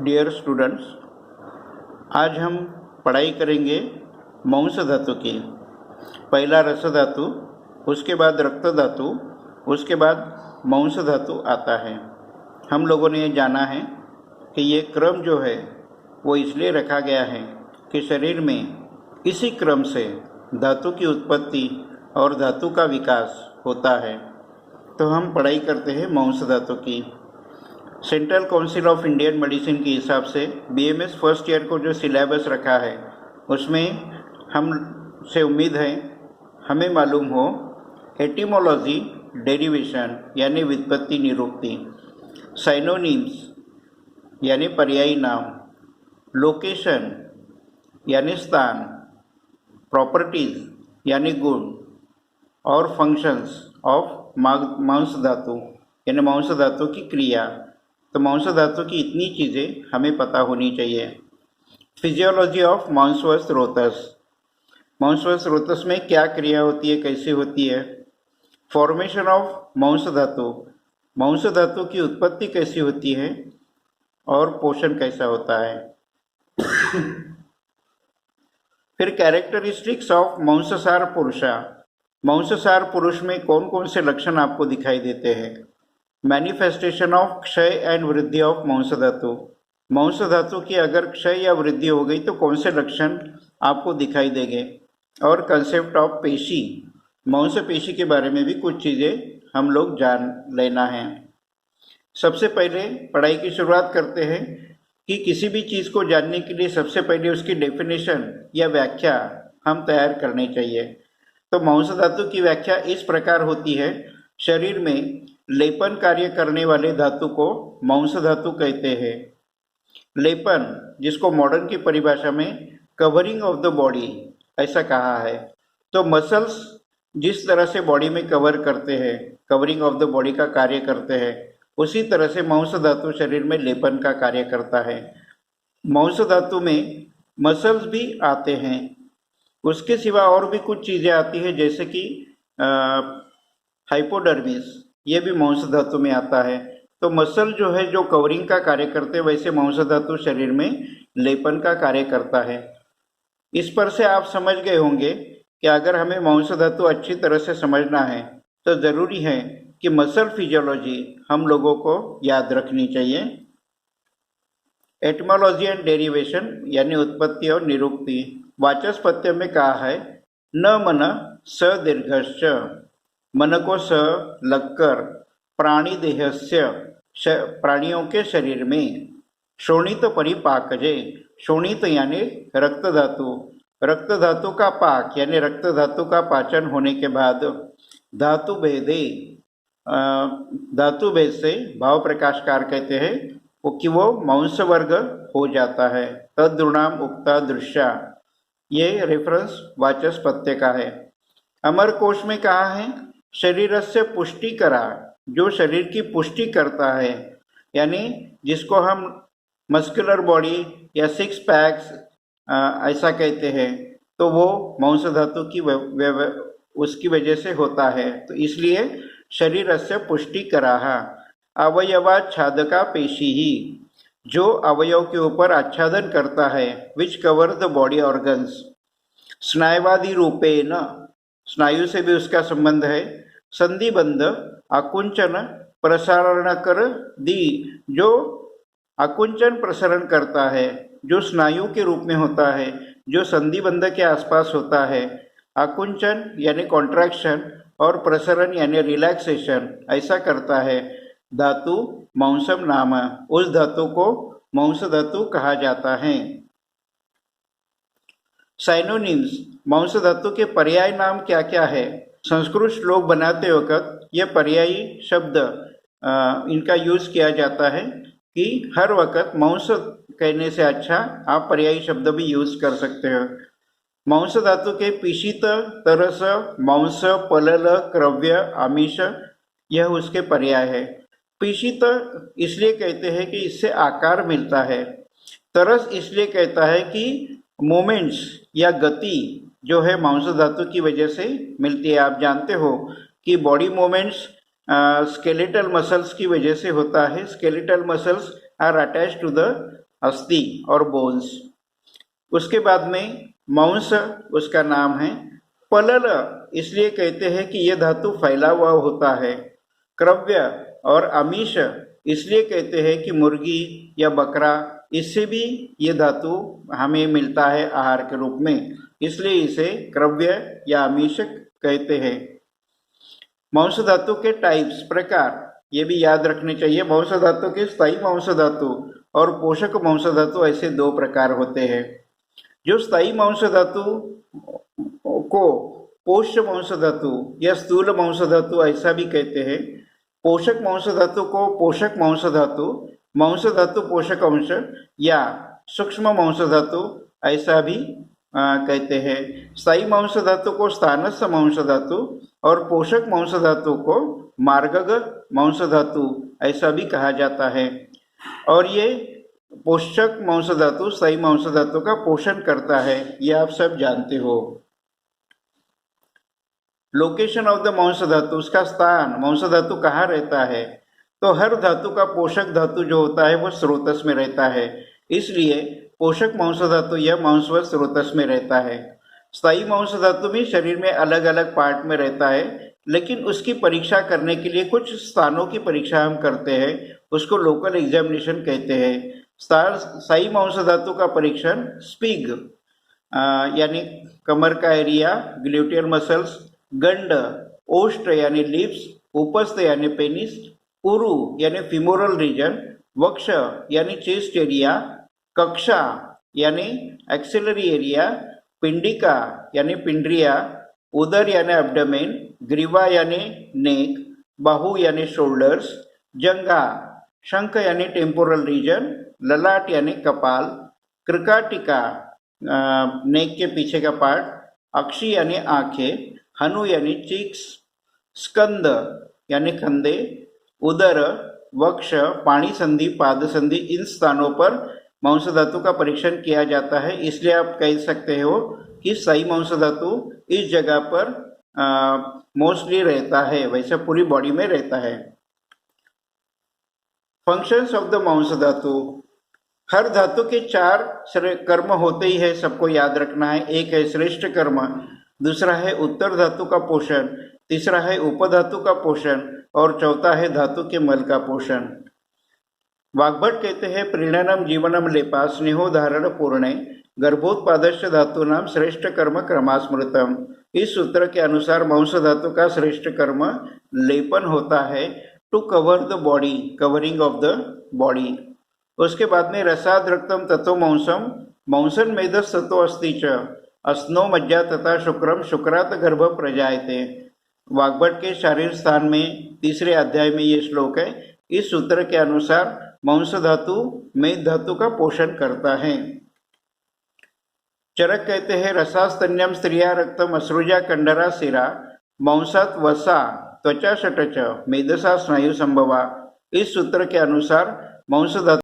Dear students, आज हम पढ़ाई करेंगे मांस धातु की। पहला रस धातु, उसके बाद रक्त धातु, उसके बाद मांस धातु आता है। हम लोगों ने ये जाना है कि ये क्रम जो है वो इसलिए रखा गया है कि शरीर में इसी क्रम से धातु की उत्पत्ति और धातु का विकास होता है। तो हम पढ़ाई करते हैं मांस धातु की। Central council of Indian medicine के हिसाब से बीएमएस फर्स्ट ईयर को जो सिलेबस रखा है उसमें हम से उम्मीद है हमें मालूम हो एटिमोलॉजी, डेरिवेशन यानी व्युत्पत्ति निरूक्ति, साइनोनिम्स यानी पर्यायी नाम, लोकेशन यानी स्थान, प्रॉपर्टीज यानी गुण और फंक्शंस ऑफ मांस धातु यानी मांस धातु की क्रिया। तो मांस धातु की इतनी चीज़ें हमें पता होनी चाहिए। फिजियोलॉजी ऑफ मांसवस रोतस, मांसवस रोतस में क्या क्रिया होती है, कैसे होती है। फॉर्मेशन ऑफ मांस धातु, मांस धातु की उत्पत्ति कैसी होती है और पोषण कैसा होता है। फिर कैरेक्टरिस्टिक्स ऑफ मांसाहार पुरुषा, मांसाहार पुरुष में कौन कौन से लक्षण आपको दिखाई देते हैं। मैनिफेस्टेशन ऑफ क्षय एंड वृद्धि ऑफ मांस धातु, मांस धातु की अगर क्षय या वृद्धि हो गई तो कौन से लक्षण आपको दिखाई देंगे। और कंसेप्ट ऑफ पेशी, मांस पेशी के बारे में भी कुछ चीज़ें हम लोग जान लेना है। सबसे पहले पढ़ाई की शुरुआत करते हैं कि किसी भी चीज़ को जानने के लिए सबसे पहले उसकी डेफिनेशन या व्याख्या हम तैयार करनी चाहिए। तो मांस धातु की व्याख्या इस प्रकार होती है, शरीर में लेपन कार्य करने वाले धातु को मांस धातु कहते हैं। लेपन, जिसको मॉडर्न की परिभाषा में कवरिंग ऑफ द बॉडी ऐसा कहा है। तो मसल्स जिस तरह से बॉडी में कवर करते हैं, कवरिंग ऑफ द बॉडी का कार्य करते हैं, उसी तरह से मांस धातु शरीर में लेपन का कार्य करता है। मांस धातु में मसल्स भी आते हैं, उसके सिवा और भी कुछ चीज़ें आती हैं जैसे कि हाइपोडर्मिस, ये भी मांस धातु में आता है। तो मसल जो है जो कवरिंग का कार्य करते हैं, वैसे मांस धातु शरीर में लेपन का कार्य करता है। इस पर से आप समझ गए होंगे कि अगर हमें मांस धातु अच्छी तरह से समझना है तो ज़रूरी है कि मसल फिजियोलॉजी हम लोगों को याद रखनी चाहिए। एटिमोलॉजी एंड डेरिवेशन यानी उत्पत्ति और निरूक्ति, वाचस्पत्य में कहा है न मन स दीर्घश्च, मन को स लगकर प्राणी देहस्य, प्राणियों के शरीर में। शोणित परिपाकजे, शोणित यानी रक्त धातु, रक्त धातु का पाक यानी रक्त धातु का पाचन होने के बाद धातु भेदे, धातु भेद से भाव प्रकाशकार कहते हैं कि वो मांस वर्ग हो जाता है। तद्रुणाम उक्ता दृश्या, ये रेफरेंस वाचस्पत्य का है। अमर कोश में कहा है शरीरस्य पुष्टि करा, जो शरीर की पुष्टि करता है, यानी जिसको हम मस्कुलर बॉडी या सिक्स पैक्स ऐसा कहते हैं, तो वो मांस धातु की उसकी वजह से होता है। तो इसलिए शरीरस्य पुष्टि कराहा। अवयवाच्छादका पेशी ही, जो अवयव के ऊपर आच्छादन करता है, विच कवर द बॉडी ऑर्गन्स। स्नायुवादी रूपेण, स्नायु से भी उसका संबंध है। संधिबंध आकुंचन प्रसारण कर दी, जो आकुंचन प्रसारण करता है, जो स्नायु के रूप में होता है, जो संधिबंध के आसपास होता है। आकुंचन यानी कॉन्ट्रैक्शन और प्रसारण यानी रिलैक्सेशन ऐसा करता है। धातु मांसम नाम, उस धातु को मांस धातु कहा जाता है। साइनोनिम्स, मांस धातु के पर्याय नाम क्या क्या है। संस्कृत श्लोक बनाते वक्त ये पर्यायी शब्द इनका यूज किया जाता है कि हर वक्त मांस कहने से अच्छा आप पर्यायी शब्द भी यूज कर सकते हो। मांस धातु के पिशित, तरस, मांस, पलल, क्रव्य, आमिष, यह उसके पर्याय है। पिशित इसलिए कहते हैं कि इससे आकार मिलता है। तरस इसलिए कहता है कि मोमेंट्स या गति जो है मांस धातु की वजह से मिलती है। आप जानते हो कि बॉडी मोमेंट्स स्केलेटल मसल्स की वजह से होता है। Skeletal muscles are attach to the अस्थि और बोन्स। उसके बाद में मांस उसका नाम है। पलल इसलिए कहते हैं कि यह धातु फैला हुआ होता है। क्रव्य और आमिष इसलिए कहते हैं कि मुर्गी या बकरा, इससे भी ये धातु हमें मिलता है आहार के रूप में, इसलिए इसे क्रव्य या आमिष कहते हैं। मांस धातु के टाइप्स, प्रकार, ये भी याद रखने चाहिए। मांस धातु के स्थायी मांस धातु और पोषक मांस धातु ऐसे दो प्रकार होते हैं। जो स्थायी मांस धातु को पोष्य मांस धातु या स्थूल मांस धातु ऐसा भी कहते हैं। पोषक मांस धातु को पोषक मांस धातु पोषक अंश या सूक्ष्म मांस धातु ऐसा भी कहते हैं। स्थायी मांस धातु को स्थानस्थ मांस धातु और पोषक मांस धातु को मार्गग मांस धातु ऐसा भी कहा जाता है। और ये पोषक मांस धातु स्थायी मांस धातु का पोषण करता है, ये आप सब जानते हो। लोकेशन ऑफ द मांस धातु, उसका स्थान, मांस धातु कहाँ रहता है? तो हर धातु का पोषक धातु जो होता है वो स्रोतस में रहता है, इसलिए पोषक मांस धातु यह मांस व स्रोतस में रहता है। स्थायी मांस धातु भी शरीर में अलग अलग पार्ट में रहता है, लेकिन उसकी परीक्षा करने के लिए कुछ स्थानों की परीक्षा हम करते हैं, उसको लोकल एग्जामिनेशन कहते हैं। स्थायी मांस धातु का परीक्षण स्पिग यानी कमर का एरिया, ग्लूटियल मसल्स, गंड, ओष्ठ यानी लिप्स, उपस्थ यानी पेनिस, उरु यानी फिमोरल रीजन, वक्ष यानी चेस्ट एरिया, कक्षा यानी एक्सिलरी एरिया, पिंडिका यानी पिंड्रिया, उदर यानी एब्डोमेन, ग्रीवा यानी नेक, बाहु यानी शोल्डर्स, जंघा, शंख यानी टेम्पोरल रीजन, ललाट यानी कपाल, कृकाटिका नेक के पीछे का पार्ट, अक्षी यानी आंखें, हनु यानी चीक्स, स्कंद यानी कंधे, उदर, वक्ष, पाणी संधि, पाद संधि, इन स्थानों पर मांस धातु का परीक्षण किया जाता है। इसलिए आप कह सकते हो कि स्थायी मांस धातु इस जगह पर मोस्टली रहता है, वैसे पूरी बॉडी में रहता है। फंक्शंस ऑफ द मांस धातु, हर धातु के 4 कर्म होते ही है, सबको याद रखना है। एक है श्रेष्ठ कर्म, दूसरा है उत्तर धातु का पोषण, तीसरा है उपधातु का पोषण और चौथा है धातु के मल का पोषण। वाग्भट कहते हैं प्रीणनम जीवनम लेपा स्नेहो धारण पूर्णे गर्भोत्पादस्य धातुनाम श्रेष्ठ कर्म क्रमास्मृतम। इस सूत्र के अनुसार मांस धातु का श्रेष्ठ कर्म लेपन होता है, to cover the body, covering of the body. उसके बाद में रसाद रक्तम ततो मांसम, मांसन मेदस ततो अस्ति च, अस्नो मज्जा तथा शुक्रम शुक्रात गर्भ प्रजायते। वाग्भट के शारीर स्थान में 3रे अध्याय में ये श्लोक है। इस सूत्र के अनुसार मांस धातु मेद धातु का पोषण करता है। चरक कहते हैं रसास्तन्यम स्त्रिया रक्तम असृजा कंडरा सिरा मांसात वसा त्वचा षटच मेदसा स्नायु संभवा। इस सूत्र के अनुसार मांस धातु